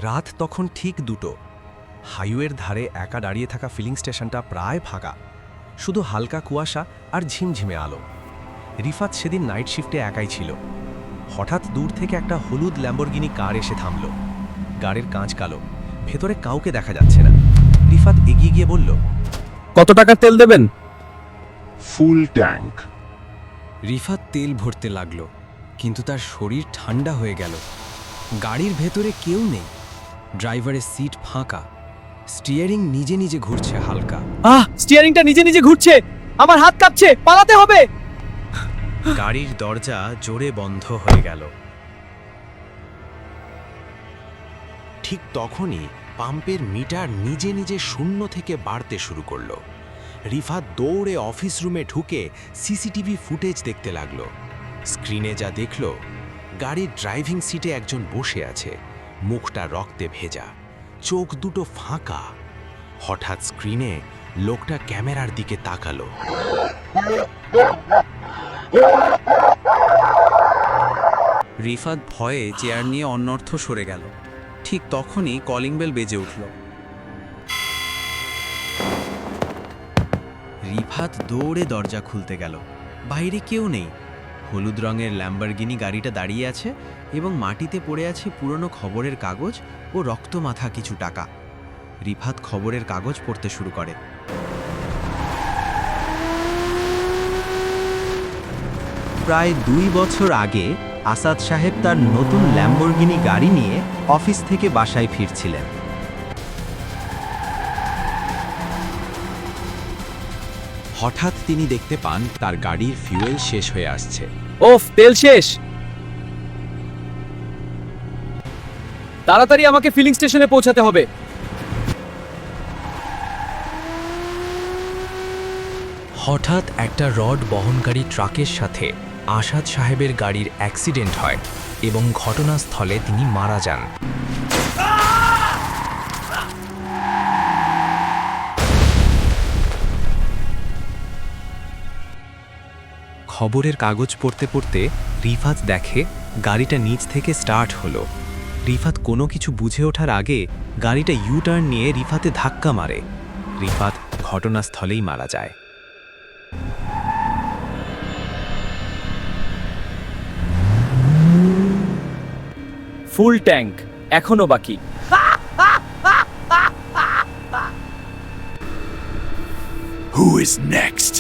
রাত তখন ঠিক 2টো। হাইওয়ের ধারে একা দাঁড়িয়ে থাকা ফিলিং স্টেশনটা প্রায় ফাঁকা, শুধু হালকা কুয়াশা আর ঝিমঝিমে আলো। রিফাত সেদিন নাইট শিফটে একাই ছিল। হঠাৎ দূর থেকে একটা হলুদ ল্যাম্বরগিনি কার এসে থামল। গাড়ির কাঁচ কালো, ভেতরে কাউকে দেখা যাচ্ছে না। রিফাত এগিয়ে গিয়ে বলল, কত টাকার তেল দেবেন? Full tank. রিফাত তেল ভরতে লাগলো, কিন্তু তার শরীর ঠান্ডা হয়ে গেল। গাড়ির ভেতরে কেউ নেই, ড্রাইভারের সিট ফাঁকা, স্টিয়ারিং নিজে নিজে ঘুরছে হালকা। স্টিয়ারিংটা নিজে নিজে ঘুরছে, আমার হাত কাঁপছে, পালাতে হবে। গাড়ির দরজা জোরে বন্ধ হয়ে গেল। ঠিক তখনই পাম্পের মিটার নিজে নিজে শূন্য থেকে বাড়তে শুরু করলো। রিফাত দৌড়ে অফিস রুমে ঢুকে সিসিটিভি ফুটেজ দেখতে লাগলো। স্ক্রিনে যা দেখল, গাড়ির ড্রাইভিং সিটে একজন বসে আছে, মুখটা রক্তে ভেজা, চোখ দুটো ফাঁকা। হঠাৎ স্ক্রিনে লোকটা ক্যামেরার দিকে তাকালো। রিফাত ভয়ে চেয়ার নিয়ে অন্যর্থ সরে গেল। ঠিক তখনই কলিং বেল বেজে উঠল। রিফাত দৌড়ে দরজা খুলতে গেল। বাইরে কেউ নেই। হলুদ রঙের ল্যাম্বরগিনি গাড়িটা দাঁড়িয়ে আছে এবং মাটিতে পড়ে আছে পুরনো খবরের কাগজ ও রক্তমাখা কিছু টাকা। রিফাত খবরের কাগজ পড়তে শুরু করে। প্রায় 2 বছর আগে আসাদ সাহেব তার নতুন ল্যাম্বরগিনি গাড়ি নিয়ে অফিস থেকে বাসায় ফিরছিলেন। হঠাৎ তিনি দেখতে পান তার গাড়ির ফিউয়েল শেষ হয়ে আসছে। ওফ, তেল শেষ। তাড়াতাড়ি আমাকে ফিলিং স্টেশনে পৌঁছাতে হবে। হঠাৎ একটা রড বহনকারী ট্রাকের সাথে আসাদ সাহেবের গাড়ির অ্যাক্সিডেন্ট হয় এবং ঘটনাস্থলে তিনি মারা যান। খবরের কাগজ পড়তে পড়তে রিফাত দেখে গাড়িটা নিচ থেকে স্টার্ট হলো। রিফাত কোনো কিছু বুঝে ওঠার আগে গাড়িটা ইউটার্ন নিয়ে রিফাতে ধাক্কা মারে। রিফাত ঘটনাস্থলেই মারা যায়। ফুল ট্যাঙ্ক এখনো বাকি। Who is next?